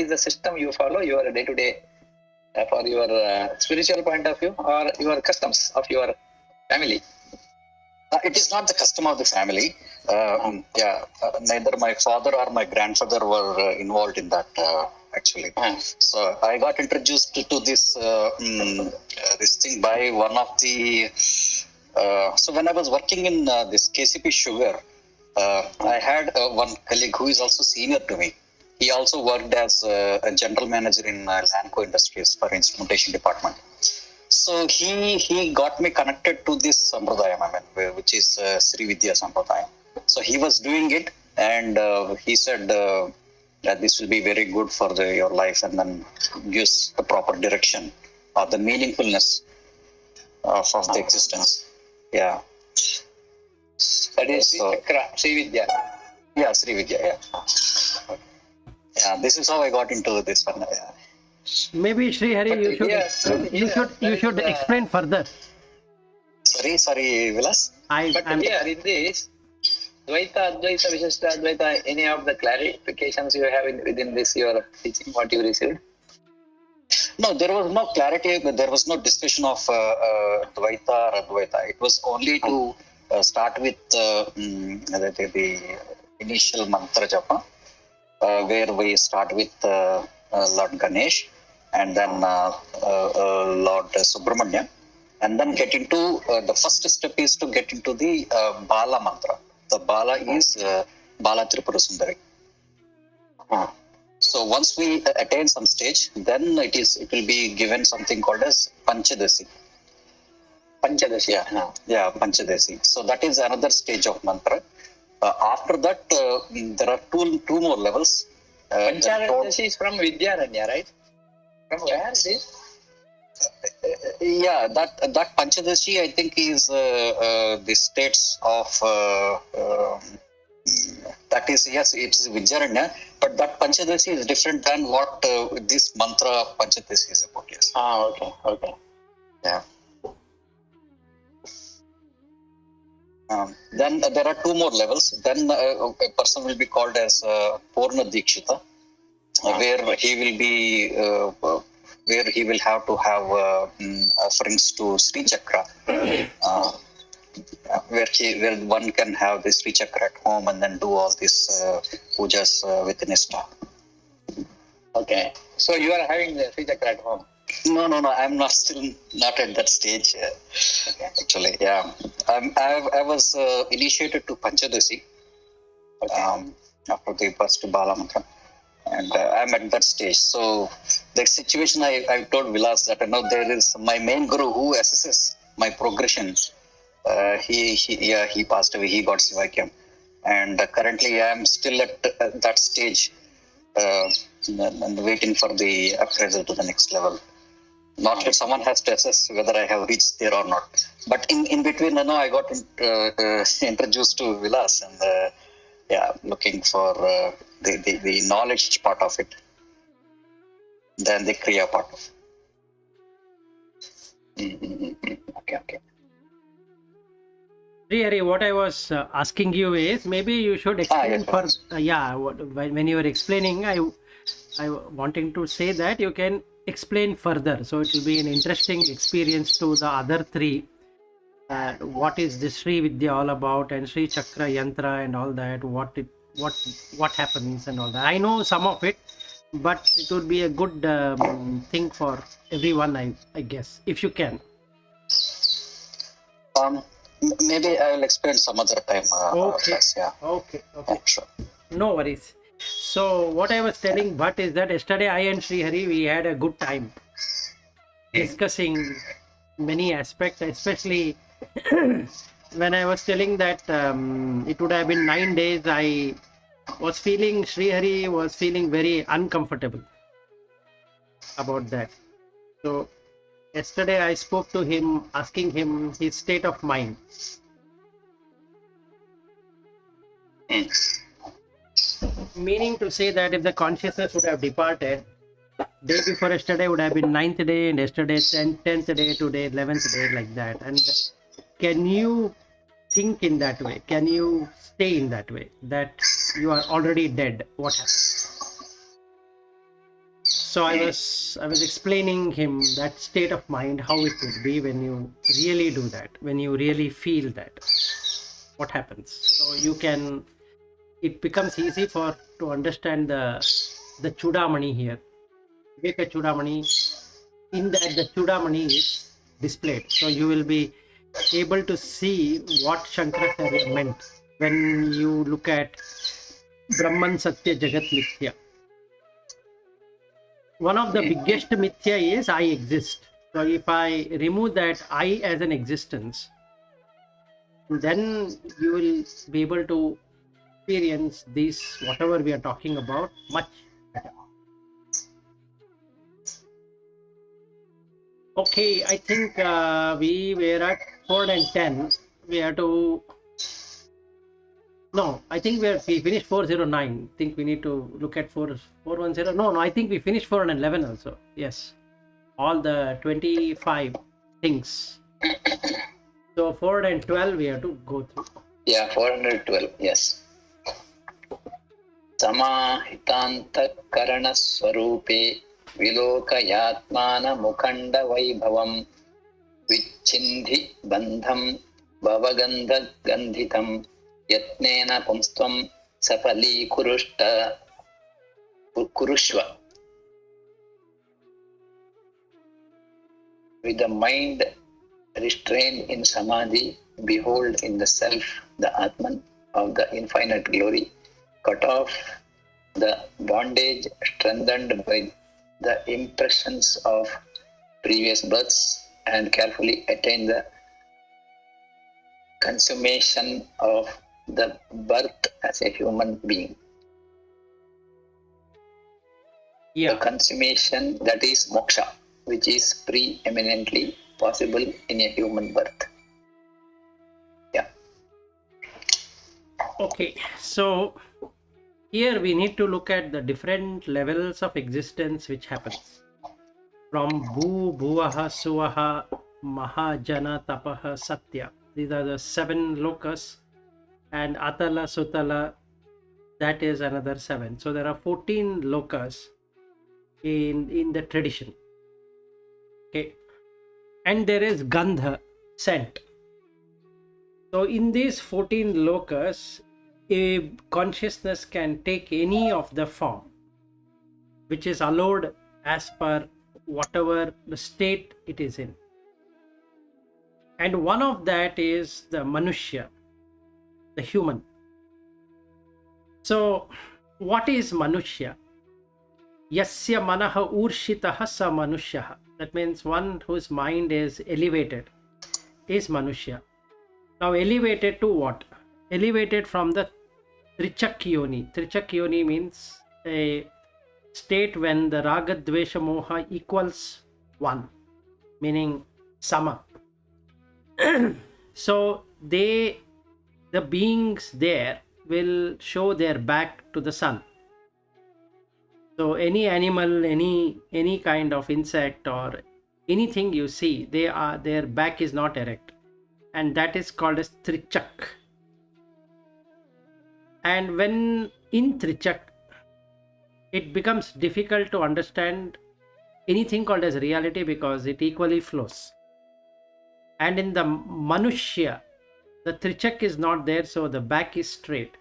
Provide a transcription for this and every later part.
is the system you follow, your day-to-day, for your spiritual point of view, or your customs of your family? It is not the custom of the family. Neither my father or my grandfather were involved in that, actually. So I got introduced to this thing by one of the. So when I was working in this KCP Sugar, I had one colleague who is also senior to me. He also worked as a general manager in Lanco Industries for instrumentation department. So he got me connected to this sampradayam, which is Sri Vidya Sampradayam. So he was doing it, and he said that this will be very good for your life, and then gives the proper direction or the meaningfulness of the existence. Yeah. That is Sri Vidya. Yeah, Sri Vidya. Yeah. Yeah. This is how I got into this one. Yeah. Maybe Sri Hari, you should explain further. Sorry, Vilas. Here in this Dvaita, Advaita, Vishishta, Advaita, any of the clarifications you have within this your teaching, what you received? No, there was no clarity. There was no discussion of Dvaita or Advaita. It was only to start with the initial mantra japa, where we start with Lord Ganesh, and then Lord Subramanya, and then get into the first step is to get into the Bala mantra. The Bala is Bala Tripura Sundari. So once we attain some stage, then it will be given something called as Panchadasi. Panchadasi. Yeah, Panchadasi. So that is another stage of mantra. After that, there are two more levels. Panchadasi is from Vidyaranya, right? From where it is? Yeah, that Panchadasi, I think, is the states of that is, yes, it's Vidyaranya, but that Panchadasi is different than what this mantra Panchadasi is about. Yes. Okay. Yeah. Then there are two more levels. Then a person will be called as Purna Dikshita, where he will be where he will have to have offerings to Sri Chakra, where one can have the Sri Chakra at home and then do all these pujas with Nishta. Okay. So you are having the Sri Chakra at home? No. I'm still not at that stage. Okay. Actually, yeah. I was initiated to Panchadasi after the first Bala mantra, and I'm at that stage. So the situation I told Vilas that there is my main guru who assesses my progression. He passed away. He got Sivakyam, and currently I am still at that stage, and waiting for the appraisal to the next level. Not that someone has to assess whether I have reached there or not. But in between, I got introduced to Vilas, and looking for the knowledge part of it, than the Kriya part of it. Okay. Sri Hari, what I was asking you is, maybe you should explain when you were explaining, I wanting to say that you can explain further, so it will be an interesting experience to the other three. What is this Sri Vidya all about, and Sri Chakra Yantra and all that, what happens and all that. I know some of it, but it would be a good thing for everyone, I guess, if you can. Maybe I will explain some other time. Okay. Okay. Yeah, sure. No worries. So what I was telling Bhatt is that yesterday I and Sri Hari, we had a good time discussing many aspects, especially when I was telling that it would have been 9 days. I was feeling, Sri Hari was feeling very uncomfortable about that. So yesterday I spoke to him, asking him his state of mind. Meaning to say that if the consciousness would have departed, day before yesterday would have been 9th day, and yesterday 10th day, today 11th day, like that. And can you think in that way? Can you stay in that way, that you are already dead? What happens? So I was explaining him that state of mind, how it would be when you really do that, when you really feel that, what happens. So you can, it becomes easy for to understand the Chudamani here. Vivekachudamani, in that the Chudamani is displayed. So you will be able to see what Shankaracharya meant when you look at Brahman Satya Jagat Mithya. One of the biggest mithya is I exist. So if I remove that I as an existence, then you will be able to experience this, whatever we are talking about, much better. Okay, I think we were at 410. We have to. No, I think we finished 409. I think we need to look at 410. No, I think we finished 411 also. Yes, all the 25 things. So 412 we have to go through. Yeah, 412. Yes. Samahitanta swarupe vilokayatmana mukanda vaibhavam vichindhi bandham bhavagandha gandhitam yatnena pumstvam sapali kurushva. With the mind restrained in samadhi, behold in the self the Atman of the infinite glory, cut off the bondage strengthened by the impressions of previous births, and carefully attain the consummation of the birth as a human being. Yeah. The consummation, that is moksha, which is preeminently possible in a human birth. Yeah. Okay, so here we need to look at the different levels of existence which happens. From Bhu, Bhuvaha, Suvaha, Mahajana, Tapaha, Satya. These are the 7 lokas, and Atala, Sutala, that is another 7. So there are 14 lokas in the tradition. Okay, and there is Gandha, scent. So in these 14 lokas, a consciousness can take any of the form which is allowed as per whatever the state it is in. And one of that is the Manushya, the human. So what is Manushya? Yasya manaha urshitaha sa manushyaha. That means one whose mind is elevated is Manushya. Now elevated to what? Elevated from the Trichak Yoni. Trichak Yoni means a state when the Raga, Dvesha, Moha equals 1, meaning Sama. So the beings there will show their back to the sun. So any animal, any kind of insect or anything you see, their back is not erect, and that is called as Trichak. And when in Trichak, it becomes difficult to understand anything called as reality because it equally flows. And in the Manushya, the Trichak is not there, so the back is straight.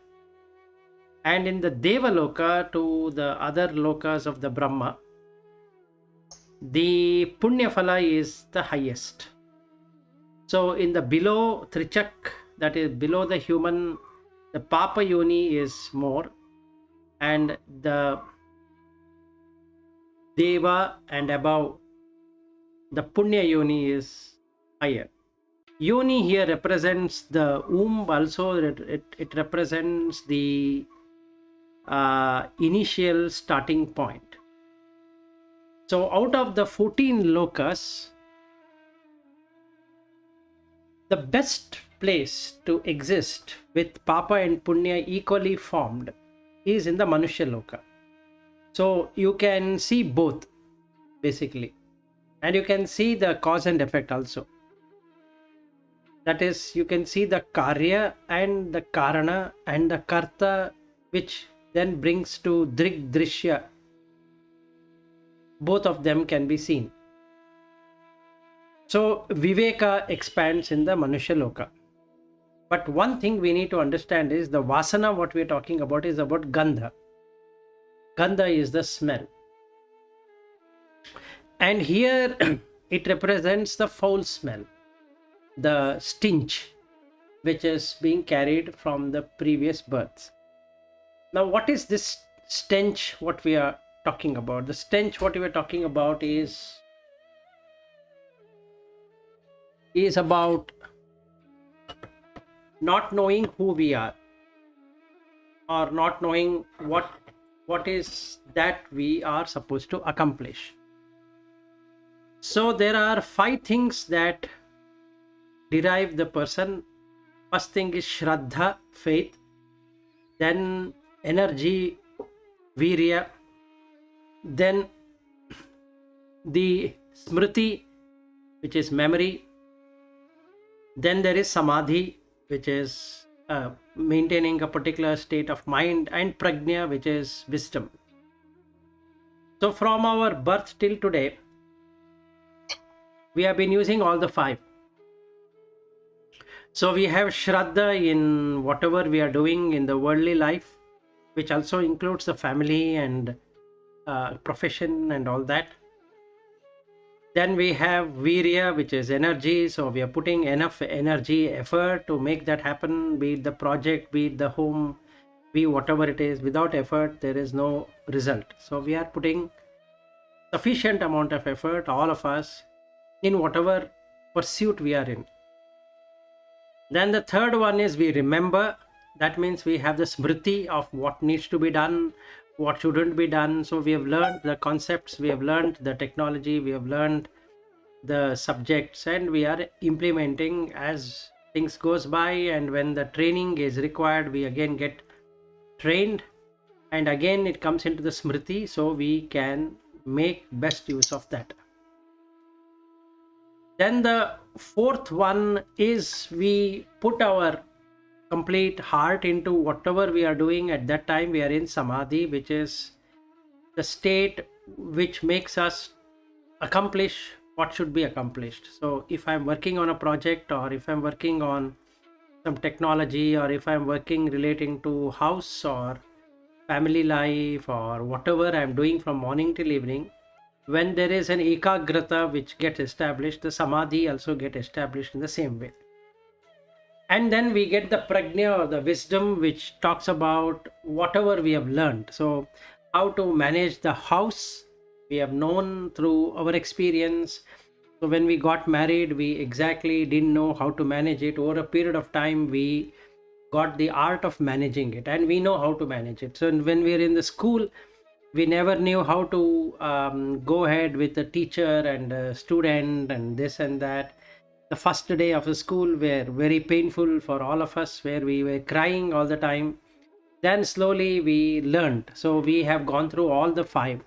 And in the Devaloka, to the other lokas of the Brahma, the Punya Phala is the highest. So in the below Trichak, that is below the human, the Papa Yoni is more, and the Deva and above, the Punya Yoni is higher. Yoni here represents the womb, also it represents the initial starting point. So out of the 14 lokas, the best place to exist with Papa and Punya equally formed is in the Manushya Loka. So you can see both basically, and you can see the cause and effect also. That is, you can see the Karya and the Karana and the Karta, which then brings to Drig Drishya. both of them can be seen. So Viveka expands in the Manusha Loka. But one thing we need to understand is the Vasana, what we are talking about, is about Gandha. Gandha is the smell. And here it represents the foul smell, the stench, which is being carried from the previous births. Now, what is this stench what we are talking about? The stench what we are talking about is about not knowing who we are, or not knowing what is that we are supposed to accomplish. So there are 5 things that derive the person. First thing is Shraddha, faith, then energy, Virya, then the Smriti, which is memory, then there is Samadhi, which is maintaining a particular state of mind, and Prajna, which is wisdom. So from our birth till today, we have been using all the 5. So we have Shraddha in whatever we are doing in the worldly life, which also includes the family and profession and all that. Then we have Virya, which is energy. So we are putting enough energy, effort to make that happen, be it the project, be it the home, be whatever it is. Without effort, there is no result. So we are putting sufficient amount of effort, all of us, in whatever pursuit we are in. Then the third one is we remember. That means we have the smriti of what needs to be done, what shouldn't be done. So we have learned the concepts, we have learned the technology, we have learned the subjects, and we are implementing as things goes by. And when the training is required, we again get trained, and again it comes into the smriti, so we can make best use of that. Then the fourth one is we put our complete heart into whatever we are doing. At that time we are in samadhi, which is the state which makes us accomplish what should be accomplished. So if I'm working on a project, or if I'm working on some technology, or if I'm working relating to house or family life, or whatever I'm doing from morning till evening, when there is an ekagrata which gets established, the samadhi also get established in the same way. And then we get the prajna, or the wisdom, which talks about whatever we have learned. So how to manage the house, we have known through our experience. So when we got married, we exactly didn't know how to manage it. Over a period of time, we got the art of managing it, and we know how to manage it. So when we are in the school, we never knew how to go ahead with the teacher and the student and this and that. The first day of the school were very painful for all of us, where we were crying all the time. Then slowly we learned. So we have gone through all the 5.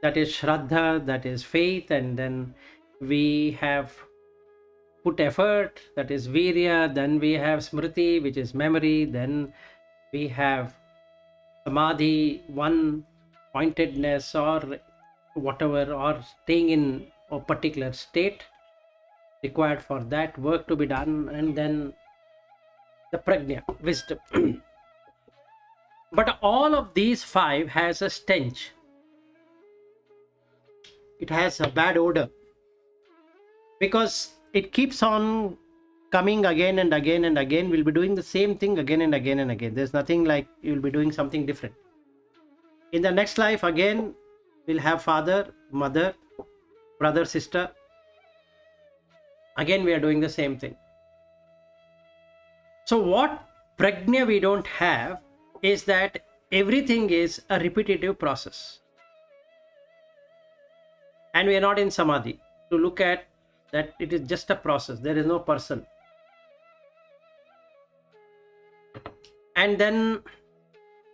That is Shraddha, that is faith, and then we have put effort, that is Virya. Then we have Smriti, which is memory. Then we have Samadhi, one pointedness, or whatever, or staying in a particular state required for that work to be done. And then the prajna, wisdom. But all of these 5 has a stench. It has a bad odor, because it keeps on coming again and again and again. We'll be doing the same thing again and again and again. There's nothing like you'll be doing something different. In the next life, again, we'll have father, mother, brother, sister. Again, we are doing the same thing. So what prajna we don't have is that everything is a repetitive process. And we are not in samadhi to look at that it is just a process. There is no person. And then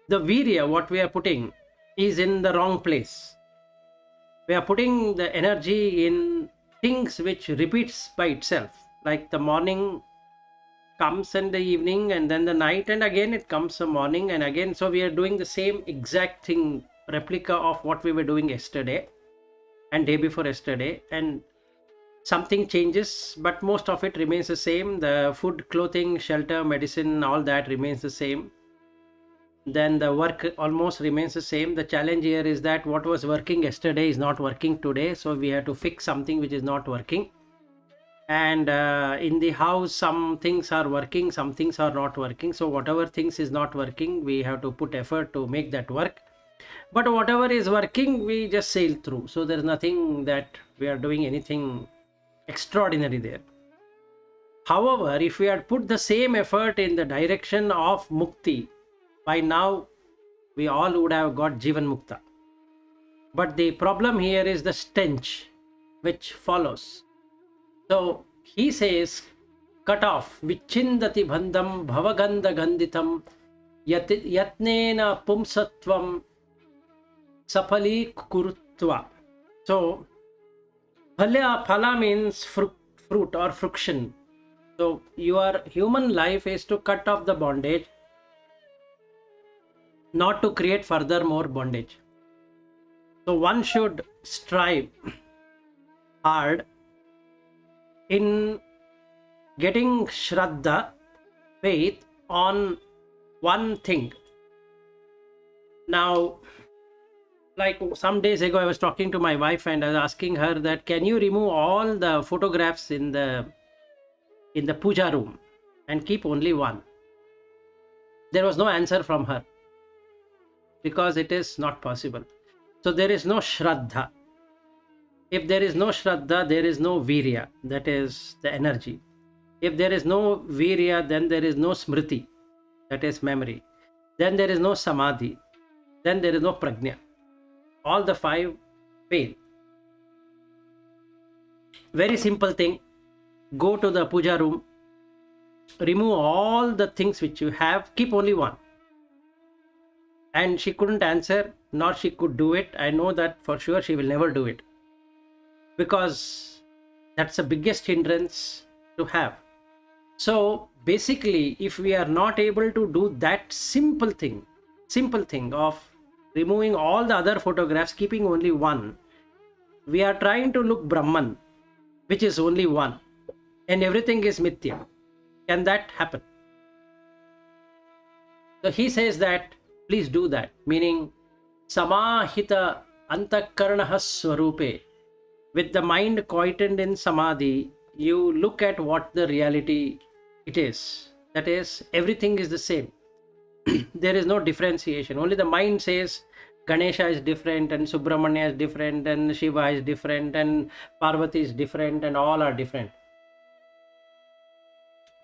the virya, what we are putting, is in the wrong place. We are putting the energy in things which repeats by itself. Like the morning comes and the evening, and then the night, and again it comes the morning and again. So we are doing the same exact thing, replica of what we were doing yesterday. and day before yesterday, and something changes, but most of it remains the same. The food, clothing, shelter, medicine, all that remains the same. Then the work almost remains the same. The challenge here is that what was working yesterday is not working today, so we have to fix something which is not working. And in the house, some things are working, some things are not working. So whatever things is not working, we have to put effort to make that work. But whatever is working, we just sail through. So there's nothing that we are doing anything extraordinary there. However, if we had put the same effort in the direction of mukti, by now we all would have got Jivan Mukta. But the problem here is the stench which follows. So he says, cut off, vichindati bandham bhavagandha ganditam yatnena pumsatvam sapali kurutva. So phala means fruit or friction. So your human life is to cut off the bondage, not to create further more bondage. So one should strive hard in getting Shraddha, faith, on one thing. Now, like some days ago, I was talking to my wife and I was asking her that, can you remove all the photographs in the puja room and keep only one? There was no answer from her, because it is not possible. So there is no Shraddha. If there is no Shraddha, there is no Virya, that is the energy. If there is no Virya, then there is no Smriti, that is memory. Then there is no Samadhi. Then there is no Prajna. All the five fail. Very simple thing. Go to the puja room, remove all the things which you have, keep only one. And she couldn't answer, nor she could do it. I know that for sure she will never do it, because that's the biggest hindrance to have. So basically, if we are not able to do that simple thing of removing all the other photographs, keeping only one, we are trying to look Brahman, which is only one, and everything is Mithya. Can that happen? So he says that, please do that, meaning Samahita Antakaranaha Swarupe. With the mind quietened in Samadhi, you look at what the reality it is. That is, everything is the same. There is no differentiation. Only the mind says Ganesha is different, and Subramanya is different, and Shiva is different, and Parvati is different, and all are different.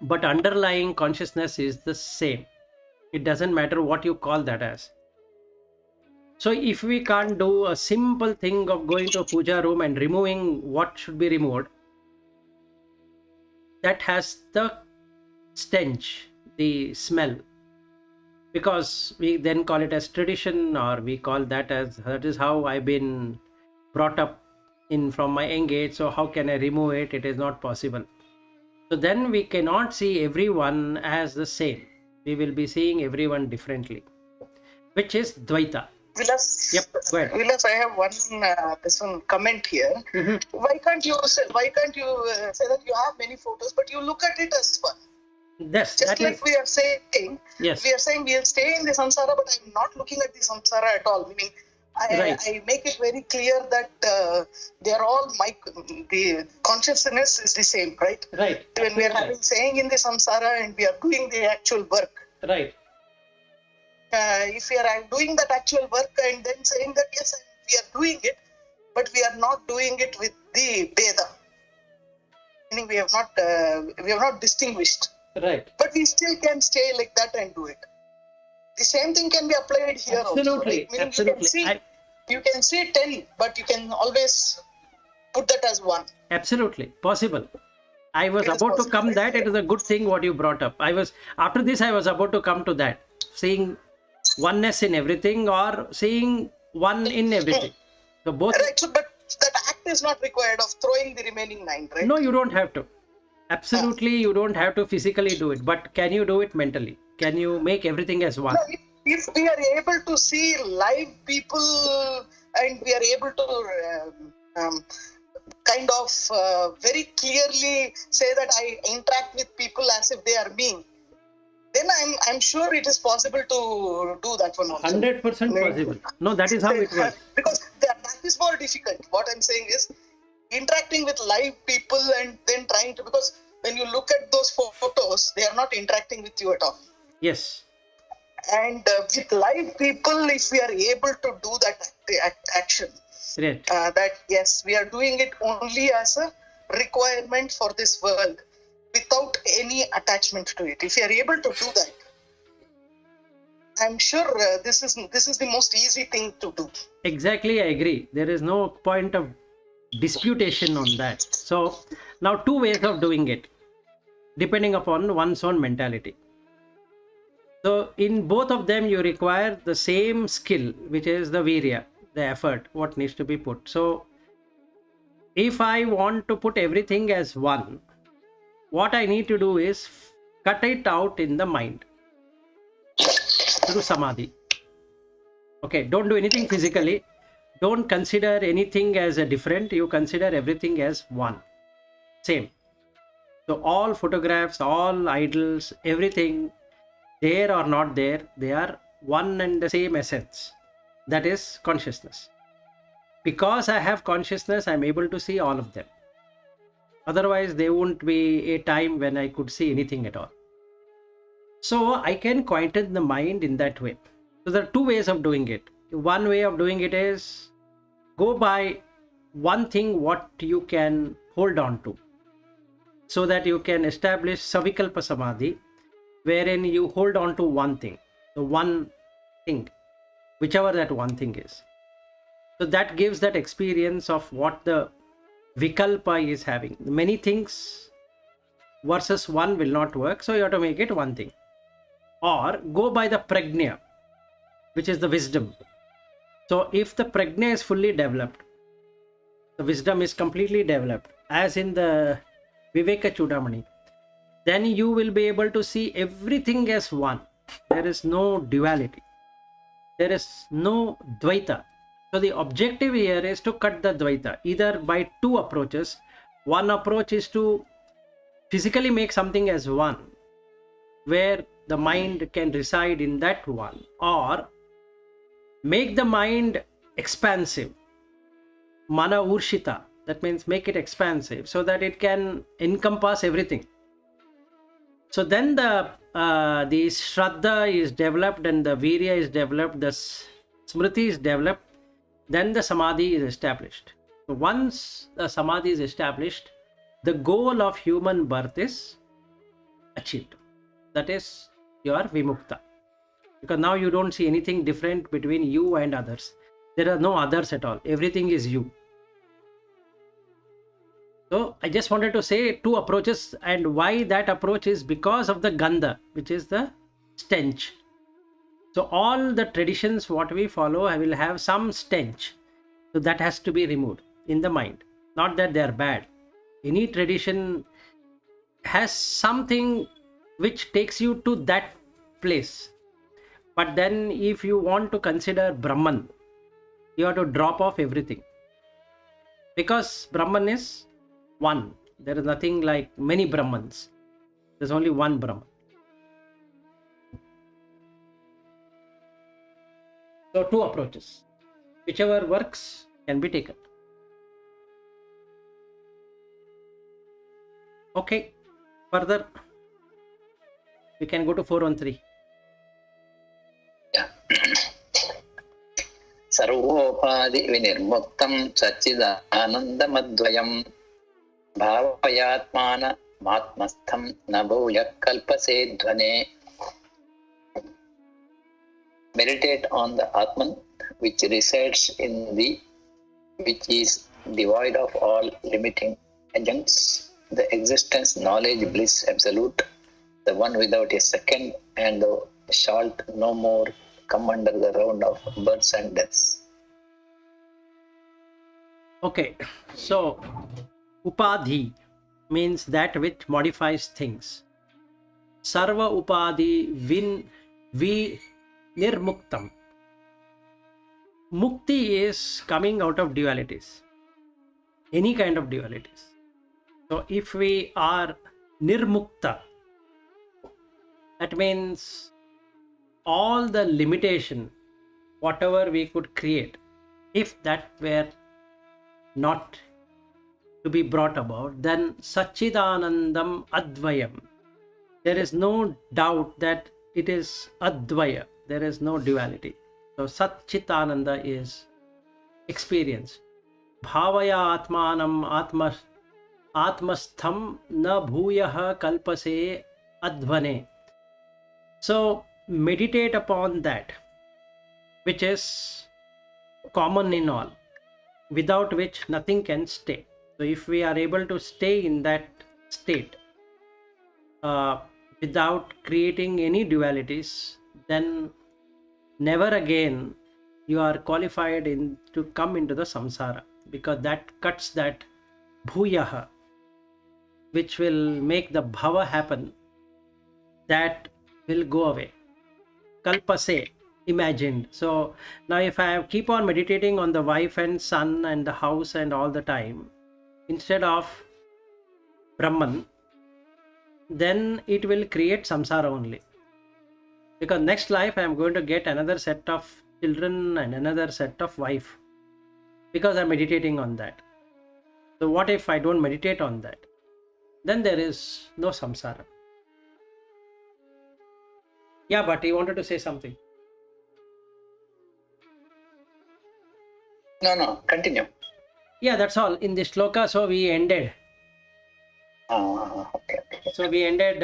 But underlying consciousness is the same. It doesn't matter what you call that as. So if we can't do a simple thing of going to a puja room and removing what should be removed, that has the stench, the smell, because we then call it as tradition, or we call that as, that is how I've been brought up in from my young age, so how can I remove it? It is not possible. So then we cannot see everyone as the same. We will be seeing everyone differently, which is Dvaita. Vilas, Yep, go ahead. Vilas, I have one comment here. Mm-hmm. Why can't you say that you have many photos, but you look at it as one? Yes, Just that like is, we are saying, yes. we are saying we'll stay in the samsara, but I'm not looking at the samsara at all. Meaning, I make it very clear that they are all the consciousness is the same, right? Right. When we are saying in the samsara and we are doing the actual work. Right. If we are doing that actual work and then saying that yes, we are doing it, but we are not doing it with the Veda. Meaning we have not distinguished. Right. But we still can stay like that and do it. The same thing can be applied here Absolutely. also. Right? Meaning Absolutely. You can see 10, but you can always put that as one. Absolutely possible. I was about to come that. It is a good thing what you brought up. After this I was about to come to that. Seeing oneness in everything, or seeing one in everything. So both. Right. So, but that act is not required of throwing the remaining 9, right? No, you don't have to. Absolutely, you don't have to physically do it. But can you do it mentally? Can you make everything as one? No, if we are able to see live people and we are able to kind of very clearly say that I interact with people as if they are me, then I'm sure it is possible to do that one also. 100% possible. No, that is how it works. Because that is more difficult. What I'm saying is interacting with live people and then trying to, because when you look at those photos, they are not interacting with you at all. Yes. And with live people, if we are able to do that action, Right. that yes, we are doing it only as a requirement for this world without any attachment to it. If you are able to do that, I'm sure this is the most easy thing to do. Exactly, I agree. There is no point of disputation on that. So now 2 ways of doing it, depending upon one's own mentality. So in both of them, you require the same skill, which is the virya, the effort, what needs to be put. So if I want to put everything as one, what I need to do is cut it out in the mind through samadhi. Okay, don't do anything physically. Don't consider anything as a different. You consider everything as one. Same. So all photographs, all idols, everything, there or not there, they are one and the same essence. That is consciousness. Because I have consciousness, I'm able to see all of them. Otherwise, there won't be a time when I could see anything at all. So I can quieten the mind in that way. So there are 2 ways of doing it. One way of doing it is go by one thing what you can hold on to, so that you can establish savikalpa samadhi, wherein you hold on to one thing, the one thing, whichever that one thing is. So that gives that experience of what the vikalpa is having. Many things versus one will not work, so you have to make it one thing. Or go by the prajna, which is the wisdom. So if the prajna is fully developed, the wisdom is completely developed, as in the Vivekachudamani, then you will be able to see everything as one. There is no duality. There is no dvaita. So the objective here is to cut the dvaita, either by 2 approaches. One approach is to physically make something as one, where the mind can reside in that one, or make the mind expansive, mana urshita, that means make it expansive so that it can encompass everything. So then the shraddha is developed and the virya is developed, the smriti is developed, then the samadhi is established. So once the samadhi is established, the goal of human birth is achieved. That is your vimukta. Because now you don't see anything different between you and others. There are no others at all. Everything is you. So I just wanted to say 2 approaches, and why that approach is because of the gandha, which is the stench. So all the traditions what we follow will have some stench. So that has to be removed in the mind. Not that they are bad. Any tradition has something which takes you to that place. But then if you want to consider Brahman, you have to drop off everything. Because Brahman is one. There is nothing like many Brahmans. There's only one Brahman. So 2 approaches. Whichever works can be taken. Okay. Further, we can go to 413. सर्वोपाधि विनिर्मुक्तं सच्चिदानन्दमद्वयं भावयात्मानमात्मस्थं न भूयः कल्पसे ध्वने. Meditate on the Atman, which resides in thee, which is devoid of all limiting agents, the existence, knowledge, bliss, absolute, the one without a second, and thou shalt no more come under the round of births and deaths. Okay, so upadhi means that which modifies things. Sarva upadhi vi nirmuktam. Mukti is coming out of dualities. any kind of dualities. So if we are nirmukta, that means all the limitation, whatever we could create, if that were not to be brought about, then Satchidanandam Advayam. There is no doubt that it is Advaya. There is no duality. So Satchitananda is experience. Bhavaya Atmanam Atmastham na bhuyah kalpase advane. So meditate upon that, which is common in all, without which nothing can stay. So if we are able to stay in that state without creating any dualities, then never again you are qualified to come into the samsara, because that cuts that bhuyaha, which will make the bhava happen, that will go away. Kalpase, imagined. So now if I keep on meditating on the wife and son and the house and all the time, instead of Brahman, then it will create samsara only. Because next life I am going to get another set of children and another set of wife, because I am meditating on that. So what if I don't meditate on that? Then there is no samsara. Yeah, but he wanted to say something. No, continue. Yeah, that's all in this shloka. So we ended. Okay. So we ended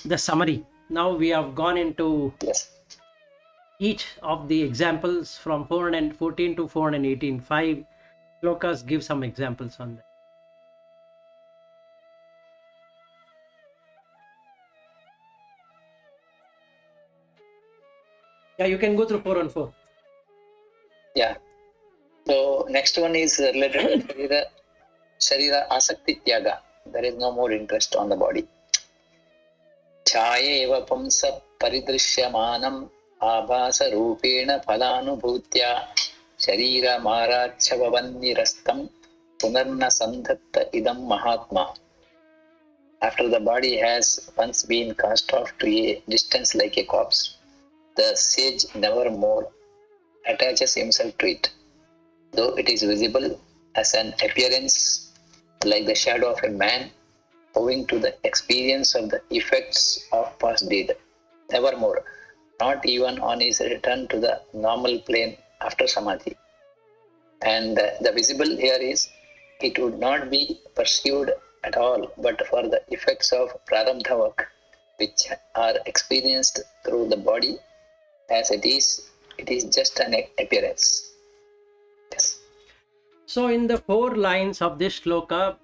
the summary. Now we have gone into each of the examples from 414 to 418. 5 shlokas give some examples on that. Yeah, you can go through 4 and 4. Yeah. So next one is related to Sharira Asakti Tyaga. There is no more interest on the body. Chaya eva pumsa paridrishyamanam abhasa rupena phalanubhutya Sharira marachavavannirastam punarna sandhatta idam mahatma. After the body has once been cast off to a distance like a corpse, the sage never more attaches himself to it, though it is visible as an appearance like the shadow of a man, owing to the experience of the effects of past deed. Nevermore, not even on his return to the normal plane after samadhi. And the visible here is, it would not be perceived at all but for the effects of prarabdha work, which are experienced through the body as it is just an appearance. Yes. So in the 4 lines of this shloka,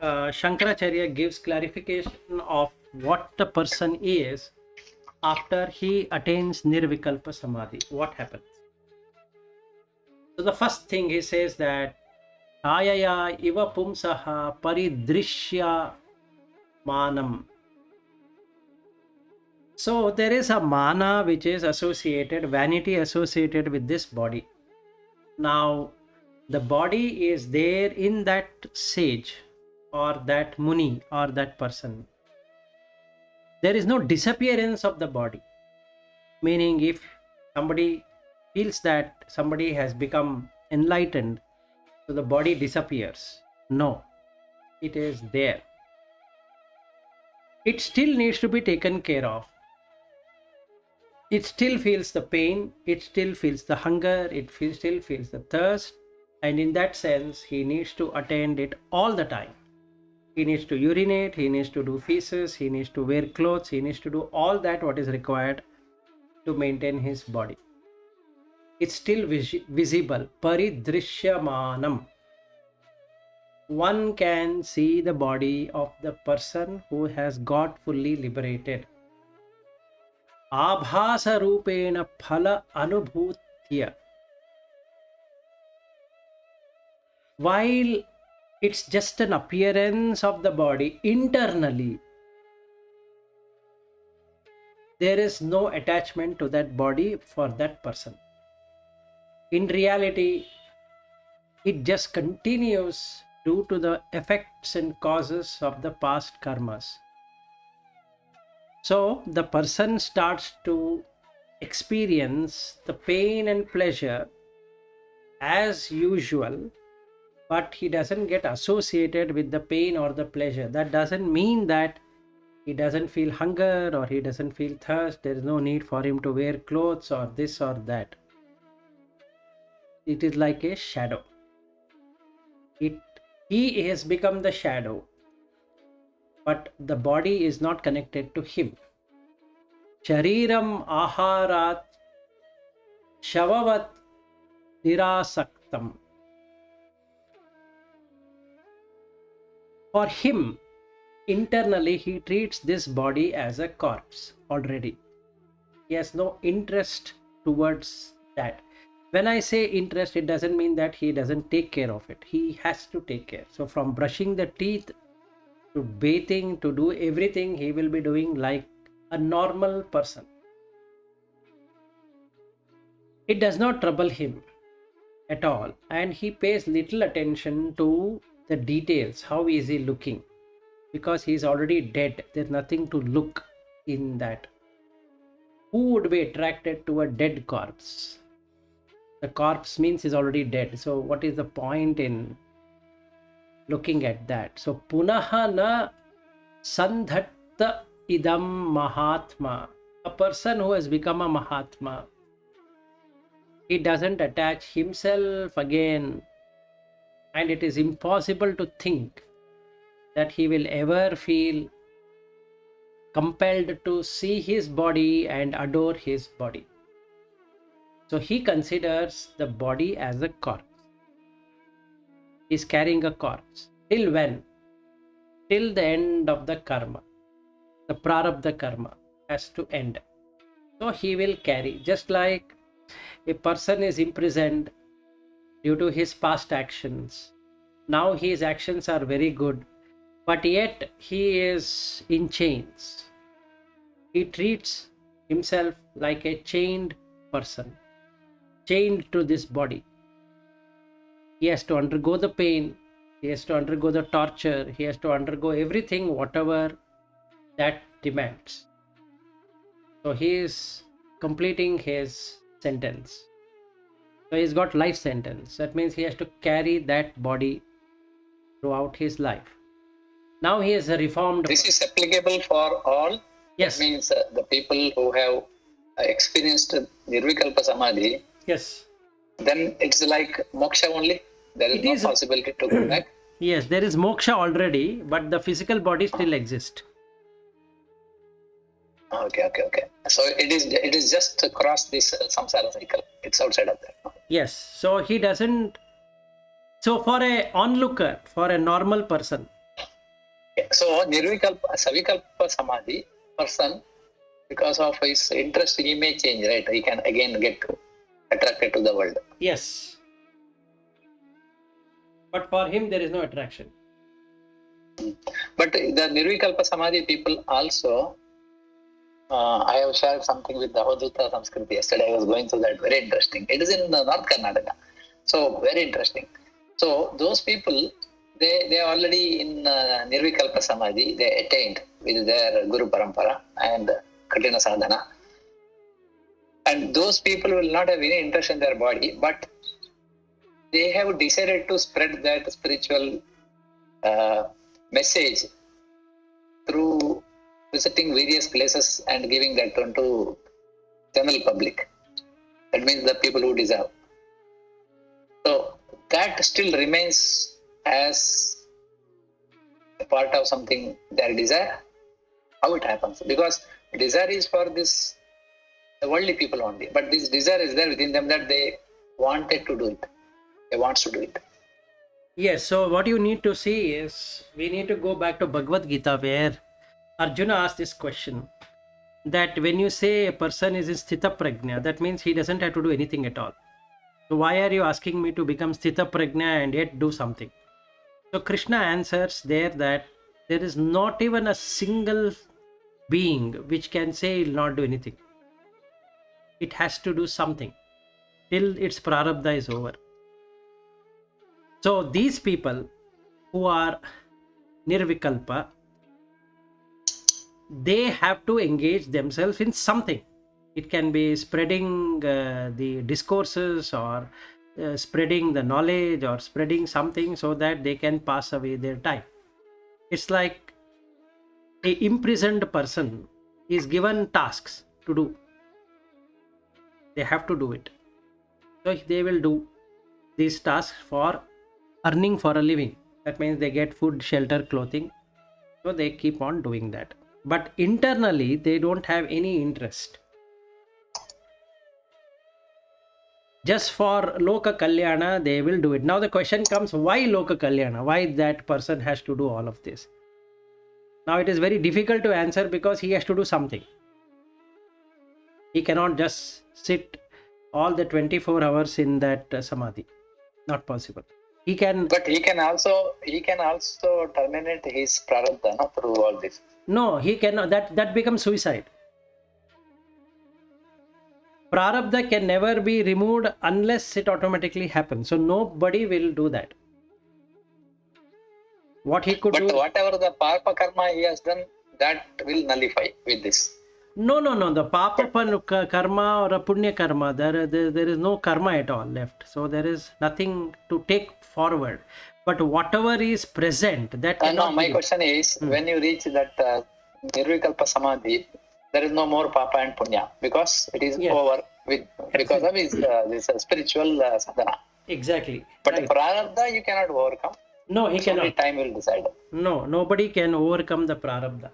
Shankaracharya gives clarification of what the person is after he attains nirvikalpa samadhi. What happens? So the first thing he says that Ayaya iva pumsaha paridrishya manam. So there is a mana which is associated, vanity associated with this body. Now the body is there in that sage or that muni or that person. There is no disappearance of the body. Meaning if somebody feels that somebody has become enlightened, so the body disappears. No, it is there. It still needs to be taken care of. It still feels the pain, it still feels the hunger, still feels the thirst, and in that sense, he needs to attend it all the time. He needs to urinate, he needs to do feces, he needs to wear clothes, he needs to do all that what is required to maintain his body. It's still visible. Paridrishyamanam. One can see the body of the person who has got fully liberated. Abhasa rupena phala anubhutya. While it's just an appearance of the body internally, there is no attachment to that body for that person. In reality, it just continues due to the effects and causes of the past karmas. So the person starts to experience the pain and pleasure as usual, but he doesn't get associated with the pain or the pleasure. That doesn't mean that he doesn't feel hunger or he doesn't feel thirst. There is no need for him to wear clothes or this or that. It is like a shadow. He has become the shadow, but the body is not connected to him. Shariram aharat shavavat nirasaktam. For him, internally, he treats this body as a corpse already. He has no interest towards that. When I say interest, it doesn't mean that he doesn't take care of it. He has to take care. So from brushing the teeth to bathing to do everything, he will be doing like a normal person. It does not trouble him at all, and he pays little attention to the details. How is he looking? Because he is already dead. There's nothing to look in that. Who would be attracted to a dead corpse? The corpse means he's already dead. So what is the point in looking at that? So punaha na sandhatta idam mahatma. A person who has become a mahatma, he doesn't attach himself again, and it is impossible to think that he will ever feel compelled to see his body and adore his body. So he considers the body as a corpse. He is carrying a corpse. Till when? Till the end of the karma. The prarabdha karma has to end. So he will carry, just like a person is imprisoned due to his past actions. Now his actions are very good, but yet he is in chains. He treats himself like a chained person, chained to this body. He has to undergo the pain, he has to undergo the torture, he has to undergo everything, whatever that demands. So he is completing his sentence. So he's got life sentence. That means he has to carry that body throughout his life. Now he is a reformed. This is applicable for all. Yes. That means the people who have experienced Nirvikalpa Samadhi. Yes. Then it's like moksha only. There is no possibility to go back. Yes, there is moksha already, but the physical body still exists. Okay. So it is just to cross this samsara cycle. It's outside of that. Yes. So he doesn't. So for a onlooker, for a normal person. So Nirvikalpa, Savikalpa Samadhi person, because of his interest, he may change, right? He can again get attracted to the world. Yes. But for him, there is no attraction. But the Nirvikalpa Samadhi people also, I have shared something with the Avaduta Samskriti yesterday. I was going through that. Very interesting. It is in North Karnataka. So very interesting. So those people, they are already in Nirvikalpa Samadhi. They attained with their Guru Parampara and Katina Sadhana. And those people will not have any interest in their body, but they have decided to spread that spiritual message through visiting various places and giving that one to general public. That means the people who deserve. So that still remains as a part of something their desire. How it happens? Because desire is for this the worldly people only, but this desire is there within them that they wanted to do it. They want to do it. Yes, so what you need to see is, we need to go back to Bhagavad Gita, where Arjuna asked this question, that when you say a person is in Sthita Prajna, that means he doesn't have to do anything at all. So why are you asking me to become Sthita Prajna and yet do something? So Krishna answers there that there is not even a single being which can say he will not do anything. It has to do something till its prarabdha is over. So these people who are nirvikalpa, they have to engage themselves in something. It can be spreading the discourses, or spreading the knowledge, or spreading something so that they can pass away their time. It's like a imprisoned person is given tasks to do. They have to do it. So they will do these tasks for earning for a living. That means they get food, shelter, clothing. So they keep on doing that. But internally, they don't have any interest. Just for Loka Kalyana, they will do it. Now the question comes, why Loka Kalyana? Why that person has to do all of this? Now it is very difficult to answer because he has to do something. He cannot just sit all the 24 hours in that samadhi. Not possible. He can. But he can also terminate his prarabdha, no, through all this. No, he cannot. That becomes suicide. Prarabdha can never be removed unless it automatically happens. So nobody will do that. What he could do. But whatever the papa karma he has done, that will nullify with this. No. The papa karma or a punya karma, there is no karma at all left. So there is nothing to take forward. But whatever is present, that cannot no, my question is, when you reach that nirvikalpa samadhi, there is no more papa and punya because it is over because of his this spiritual sadhana. Exactly. But prarabdha you cannot overcome. No, he cannot. Only time will decide. No, nobody can overcome the prarabdha.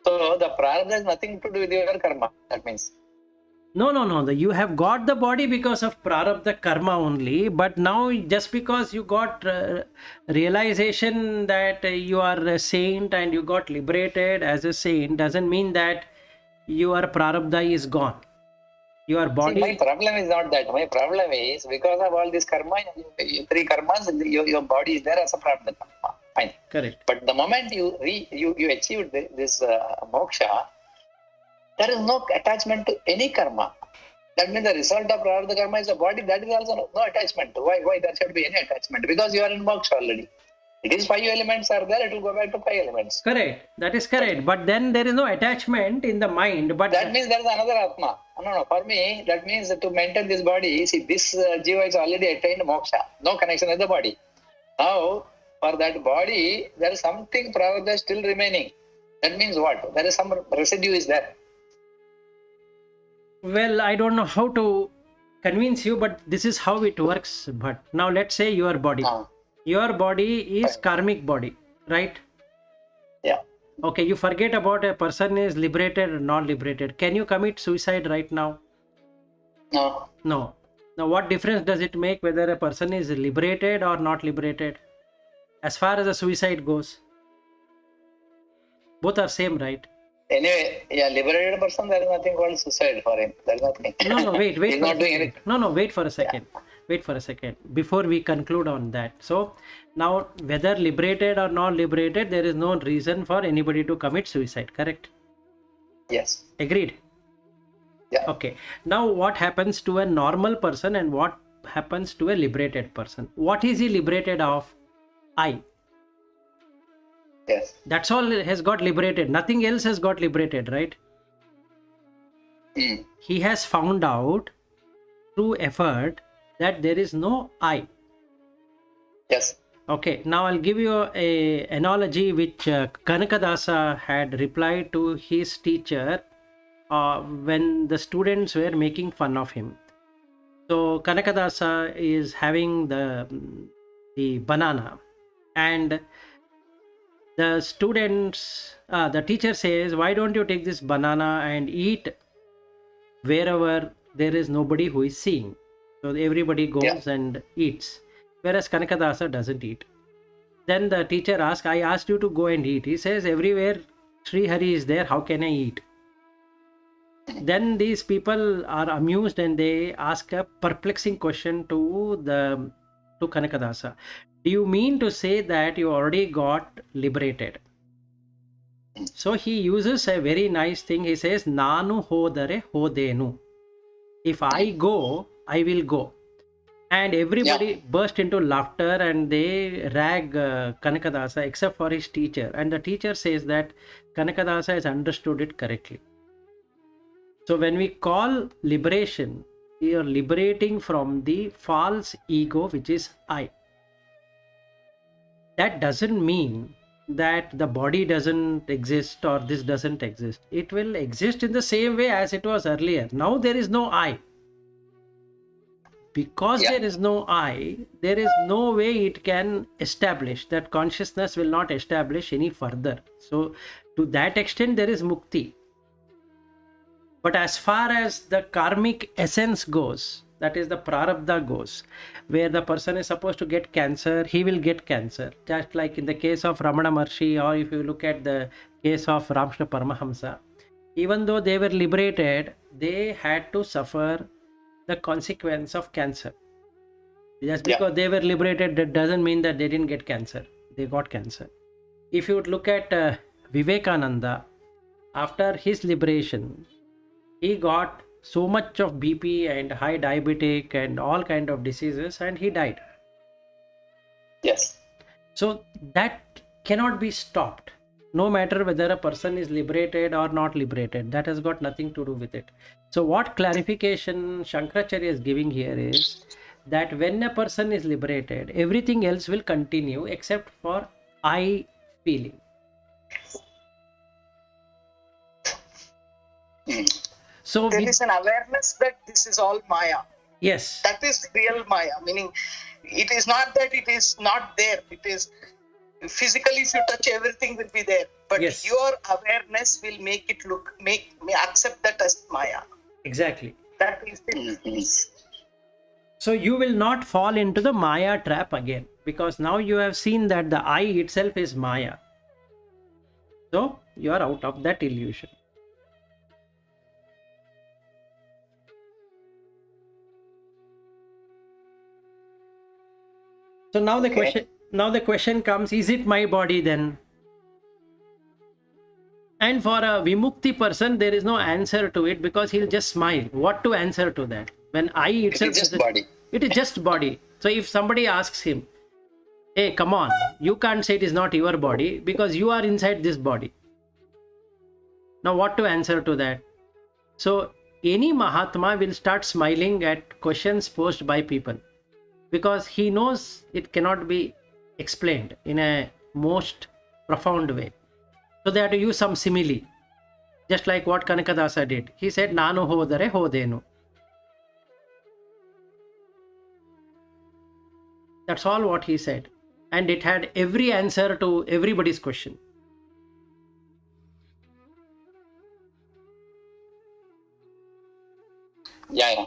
So the prarabdha has nothing to do with your karma. That means. No. You have got the body because of prarabdha karma only. But now, just because you got realization that you are a saint and you got liberated as a saint, doesn't mean that your prarabdha is gone. Your body. See, my problem is not that. My problem is because of all this karma, three karmas, your body is there as a prarabdha karma. Fine. Correct. But the moment you achieved this moksha, there is no attachment to any karma. That means the result of prarabdha karma is the body. That is also no attachment. Why there should be any attachment? Because you are in moksha already. It is 5 elements are there. It will go back to 5 elements. Correct. That is correct. But then there is no attachment in the mind. But that means there is another atma. No. For me, that means to maintain this body. See, this jiva is already attained moksha. No connection with the body. Now, for that body, there is something prarabdha still remaining. That means what? There is some residue is there. Well, I don't know how to convince you, but this is how it works. But now let's say your body. Your body is karmic body, right? Yeah. Okay, you forget about a person is liberated or not liberated. Can you commit suicide right now? No. No. Now, what difference does it make whether a person is liberated or not liberated? As far as the suicide goes, both are same, right? Anyway, liberated person, there is nothing called suicide for him. There is nothing. No, wait. He's not doing anything. No, wait for a second. Yeah. Wait for a second before we conclude on that. So now, whether liberated or not liberated, there is no reason for anybody to commit suicide, correct? Yes. Agreed? Yeah. Okay. Now, what happens to a normal person and what happens to a liberated person? What is he liberated of? I. Yes. That's all has got liberated. Nothing else has got liberated, right? He has found out through effort that there is no I. Yes. Okay. Now I'll give you a analogy which Kanakadasa had replied to his teacher when the students were making fun of him. So Kanakadasa is having the banana, and the students, the teacher says, why don't you take this banana and eat wherever there is nobody who is seeing? So everybody goes and eats, whereas Kanakadasa doesn't eat. Then the teacher asks, I asked you to go and eat. He says, everywhere Sri Hari is there, how can I eat? Then these people are amused and they ask a perplexing question to Kanakadasa. Do you mean to say that you already got liberated? So he uses a very nice thing. He says, Nanu hodare hodenu. If I go, I will go. And everybody burst into laughter and they rag Kanakadasa except for his teacher. And the teacher says that Kanakadasa has understood it correctly. So when we call liberation, we are liberating from the false ego, which is I. That doesn't mean that the body doesn't exist or this doesn't exist. It will exist in the same way as it was earlier. Now there is no I. Because there is no I, there is no way it can establish. That consciousness will not establish any further. So to that extent, there is mukti. But as far as the karmic essence goes, that is the prarabdha goes, where the person is supposed to get cancer, he will get cancer. Just like in the case of Ramana Maharshi, or if you look at the case of Ramkrishna Paramahamsa, even though they were liberated, they had to suffer the consequence of cancer. Just because they were liberated, that doesn't mean that they didn't get cancer. They got cancer. If you would look at Vivekananda, after his liberation, he got so much of BP and high diabetic and all kind of diseases, and he died. Yes. So that cannot be stopped, no matter whether a person is liberated or not liberated. That has got nothing to do with it. So what clarification Shankaracharya is giving here is that when a person is liberated, everything else will continue except for I feeling. So there is an awareness that this is all Maya. Yes. That is real Maya, meaning it is not that it is not there. It is physically, if you touch, everything will be there. But your awareness will make it make me accept that as Maya. Exactly. That is it. So you will not fall into the Maya trap again, because now you have seen that the I itself is Maya. So you are out of that illusion. So now the question comes, is it my body then? And for a Vimukti person, there is no answer to it, because he'll just smile. What to answer to that? When I itself it is just body. It is just body. So if somebody asks him, hey, come on, you can't say it is not your body because you are inside this body. Now what to answer to that? So any Mahatma will start smiling at questions posed by people, because he knows it cannot be explained in a most profound way. So they have to use some simile, just like what Kanakadasa did. He said, Nanu hodare hodenu. That's all what he said. And it had every answer to everybody's question. Yeah.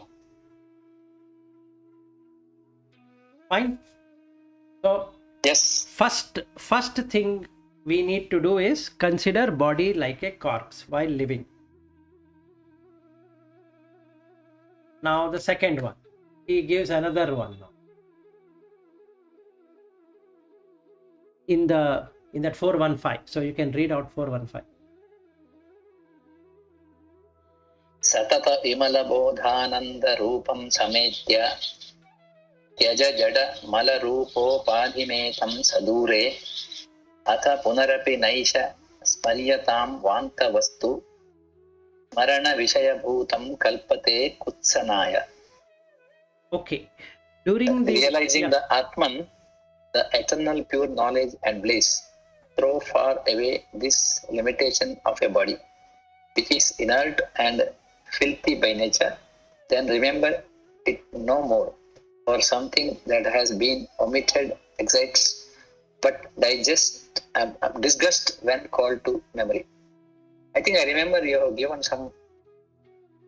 Fine. So yes, first thing we need to do is consider body like a corpse while living. Now the second one, he gives another one now. In that 415, so you can read out 415. Satata Vimala Bodhananda Rupam Sametya Tyaja Jada Mala Rupo Padhimetam Sadure Atha Punarapi Naisha Smaryatam Vanta Vastu Marana Vishaya Bhutam Kalpate Kutsanaya. Okay. During the realizing the Atman, the eternal pure knowledge and bliss, throw far away this limitation of a body, which is inert and filthy by nature, then remember it no more, or something that has been omitted excites, but disgust when called to memory. I think I remember you have given some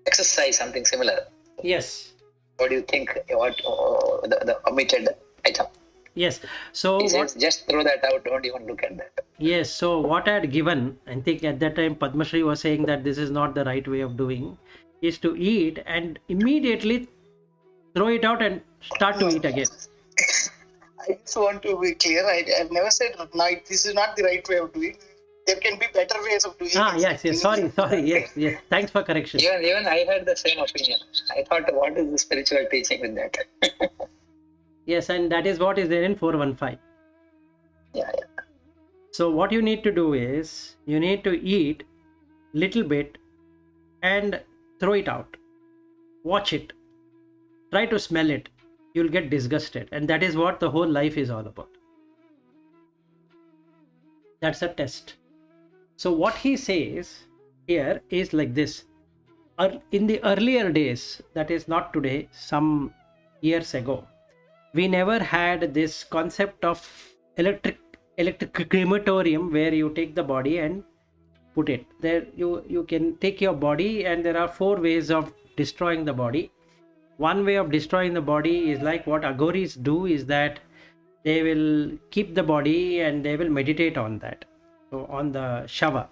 exercise, something similar. Yes. What do you think? What the omitted item? Yes. So just throw that out. Don't even look at that. Yes. So what I had given, I think at that time Padma Shri was saying that this is not the right way of doing, is to eat and immediately throw it out and start to eat again. I just want to be clear. I've never said no, this is not the right way of doing. There can be better ways of doing it. Yes. Sorry. Yes. Thanks for correction. Even I had the same opinion. I thought, what is the spiritual teaching with that? Yes, and that is what is there in 415. Yeah, yeah. So what you need to do is, you need to eat little bit and throw it out. Watch it. Try to smell it. You'll get disgusted. And that is what the whole life is all about. That's a test. So what he says here is like this. In the earlier days, that is not today, some years ago, we never had this concept of electric crematorium where you take the body and put it there. You can take your body, and there are 4 ways of destroying the body. One way of destroying the body is like what agoris do, is that they will keep the body and they will meditate on that. So on the shava,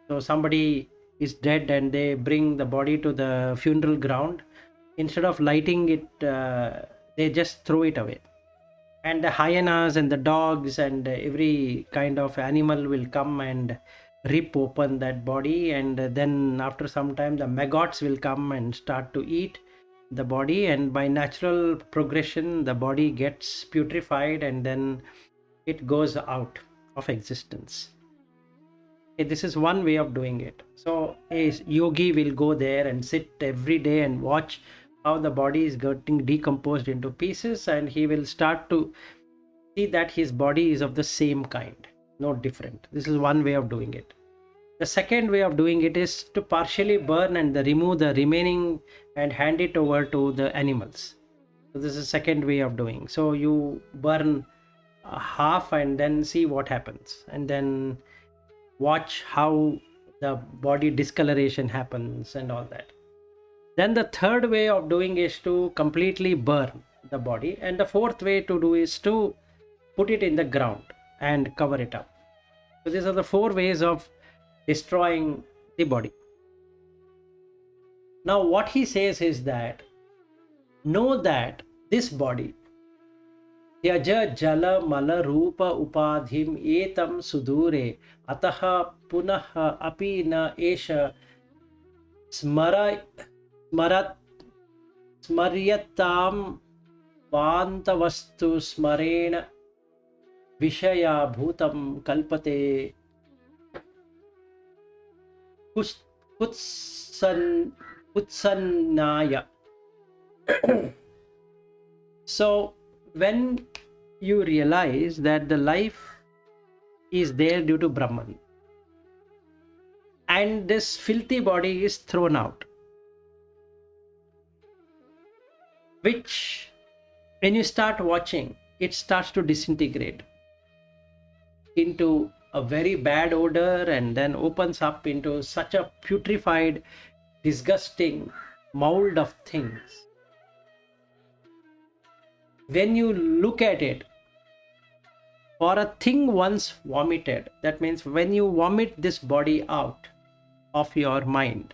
so somebody is dead and they bring the body to the funeral ground. Instead of lighting it, they just throw it away. And the hyenas and the dogs and every kind of animal will come and rip open that body, and then after some time the maggots will come and start to eat the body, and by natural progression the body gets putrefied and then it goes out of existence. This is one way of doing it. So a yogi will go there and sit every day and watch how the body is getting decomposed into pieces, and he will start to see that his body is of the same kind, no different. This is one way of doing it. The second way of doing it is to partially burn and remove the remaining and hand it over to the animals. So this is the second way of doing. So you burn half and then see what happens, and then watch how the body discoloration happens and all that. Then the third way of doing is to completely burn the body, and the fourth way to do is to put it in the ground and cover it up. So these are the 4 ways of destroying the body. Now what he says is that, know that this body, Tyaja jala mala rupa upadhim etam sudure ataha punaha api na esha smaryatam vantavastu smarena vishaya bhutam kalpate kutsannaya. So when you realize that the life is there due to Brahman, and this filthy body is thrown out, which when you start watching, it starts to disintegrate into a very bad odor, and then opens up into such a putrefied, disgusting mold of things. When you look at it, for a thing once vomited, that means when you vomit this body out of your mind,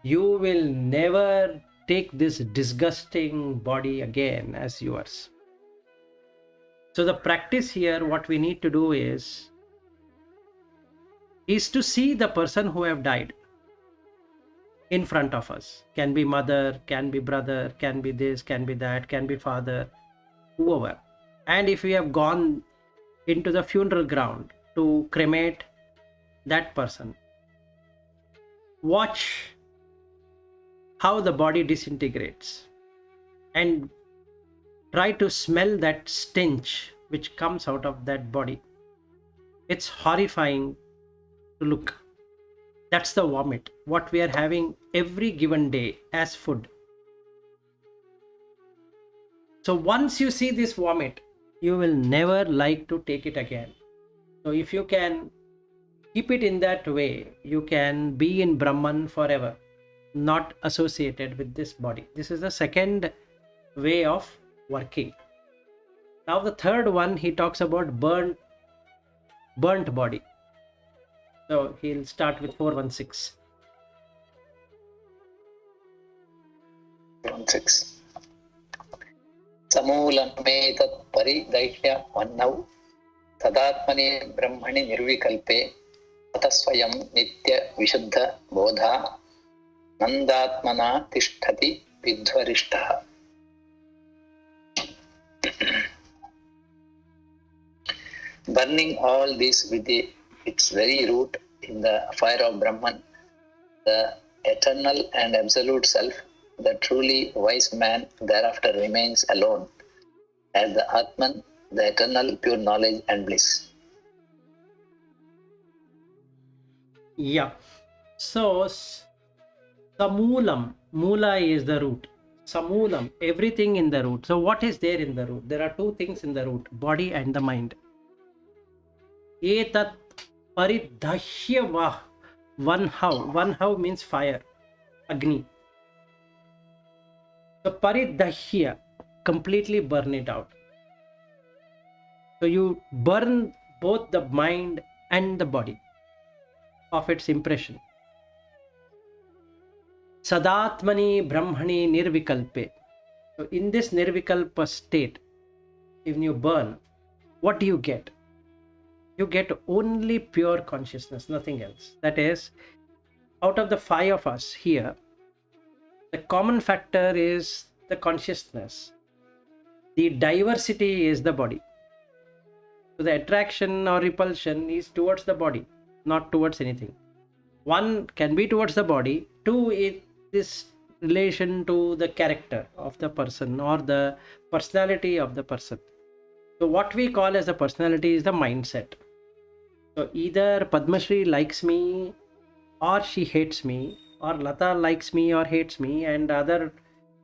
you will never take this disgusting body again as yours. So the practice here, what we need to do is to see the person who have died in front of us. Can be mother, can be brother, can be this, can be that, can be father, whoever. And if we have gone into the funeral ground to cremate that person, watch how the body disintegrates and try to smell that stench which comes out of that body. It's horrifying to look. That's the vomit, what we are having every given day as food. So once you see this vomit, you will never like to take it again. So if you can keep it in that way, you can be in Brahman forever, not associated with this body. This is the second way of working. Now the third one, he talks about burnt body. So he'll start with 416. 416. Samoolanmetat paridahya vannau tadatmane brahmani nirvikalpe atasvayam nitya vishuddha bodha nandatmana tishtati vidvarishtaha. burning all this with its very root in the fire of Brahman, the eternal and absolute self, the truly wise man thereafter remains alone as the Atman, the eternal pure knowledge and bliss. Yeah. So, Samulam, Mula is the root. Samulam, everything in the root. So, what is there in the root? There are two things in the root, body and the mind. Etat paridhahya vah. One how means fire, Agni. So, paridhahya, completely burn it out. So, you burn both the mind and the body of its impression. Sadatmani Brahmani Nirvikalpe. So in this Nirvikalpa state, when you burn, what do you get? You get only pure consciousness, nothing else. That is, out of the five of us here, the common factor is the consciousness. The diversity is the body. So the attraction or repulsion is towards the body, not towards anything. One can be towards the body, two is this relation to the character of the person or the personality of the person. So what we call as the personality is the mindset. So either Padma Shri likes me or she hates me, or Lata likes me or hates me, and other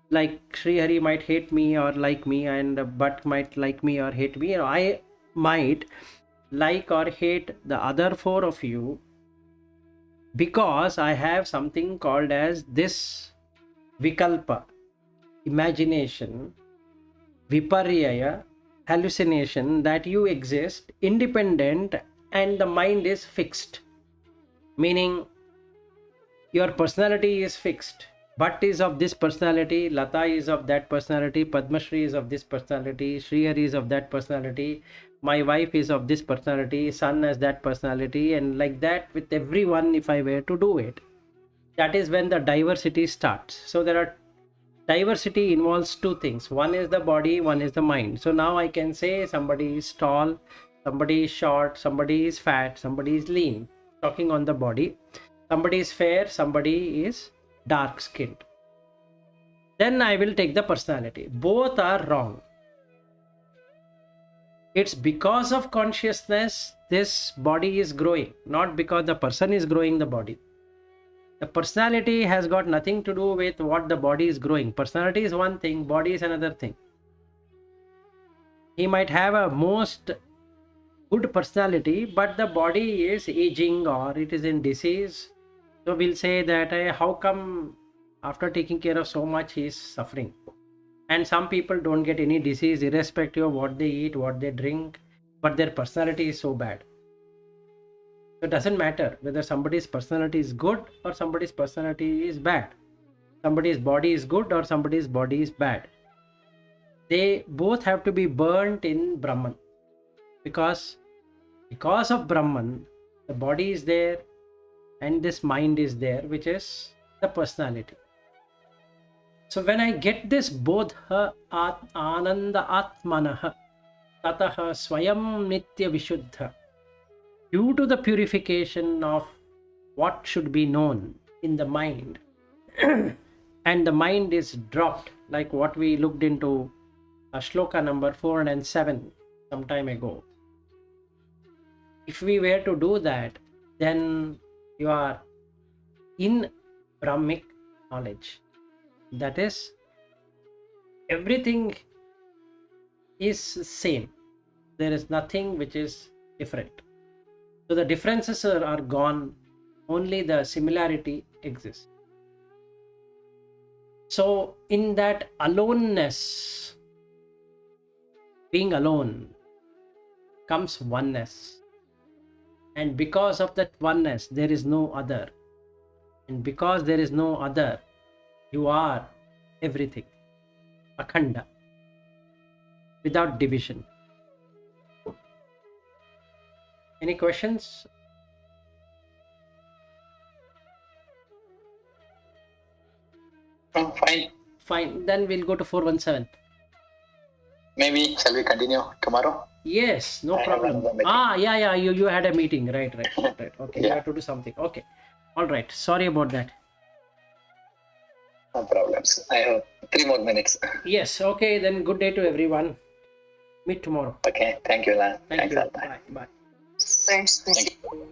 like Sri Hari might hate me or like me, and Bhatt might like me or hate me, or I might like or hate the other four of you, because I have something called as this vikalpa, imagination, viparyaya, hallucination, that you exist independent and the mind is fixed. Meaning your personality is fixed. Bhatt is of this personality, Lata is of that personality, Padma Shri is of this personality, Sri Hari is of that personality, my wife is of this personality, son has that personality, and like that with everyone if I were to do it. That is when the diversity starts. So there are diversity involves two things. One is the body, one is the mind. So now I can say somebody is tall, somebody is short, somebody is fat, somebody is lean, talking on the body. Somebody is fair, somebody is dark skinned. Then I will take the personality. Both are wrong. It's because of consciousness this body is growing, not because the person is growing the body. The personality has got nothing to do with what the body is growing. Personality is one thing, body is another thing. He might have a most good personality, but the body is aging or it is in disease. So we'll say that how come after taking care of so much he is suffering? And some people don't get any disease irrespective of what they eat, what they drink, but their personality is so bad. So it doesn't matter whether somebody's personality is good or somebody's personality is bad. Somebody's body is good or somebody's body is bad. They both have to be burnt in Brahman. Because of Brahman, the body is there and this mind is there, which is the personality. So when I get this bodha ananda atmanaha tataha swayam nitya vishuddha, due to the purification of what should be known in the mind, and the mind is dropped, like what we looked into shloka number 407 some time ago. If we were to do that, then you are in Brahmic knowledge. That is, everything is same. There is nothing which is different. So the differences are gone, only the similarity exists. So in that aloneness, being alone, comes oneness. And because of that oneness, there is no other. And because there is no other, you are everything. Akhanda. Without division. Any questions? Fine. Fine. Then we'll go to 417. Maybe shall we continue tomorrow? Yes, no I have problem. another meeting. Yeah. You had a meeting, right. Okay, you Yeah. have to do something. Okay, all right. Sorry about that. No problems. I have 3 more minutes. Yes. Okay, then good day to everyone. Meet tomorrow. Okay. Thank you, Lan. Thank Thanks you. a lot. Bye. Thanks. Thank you.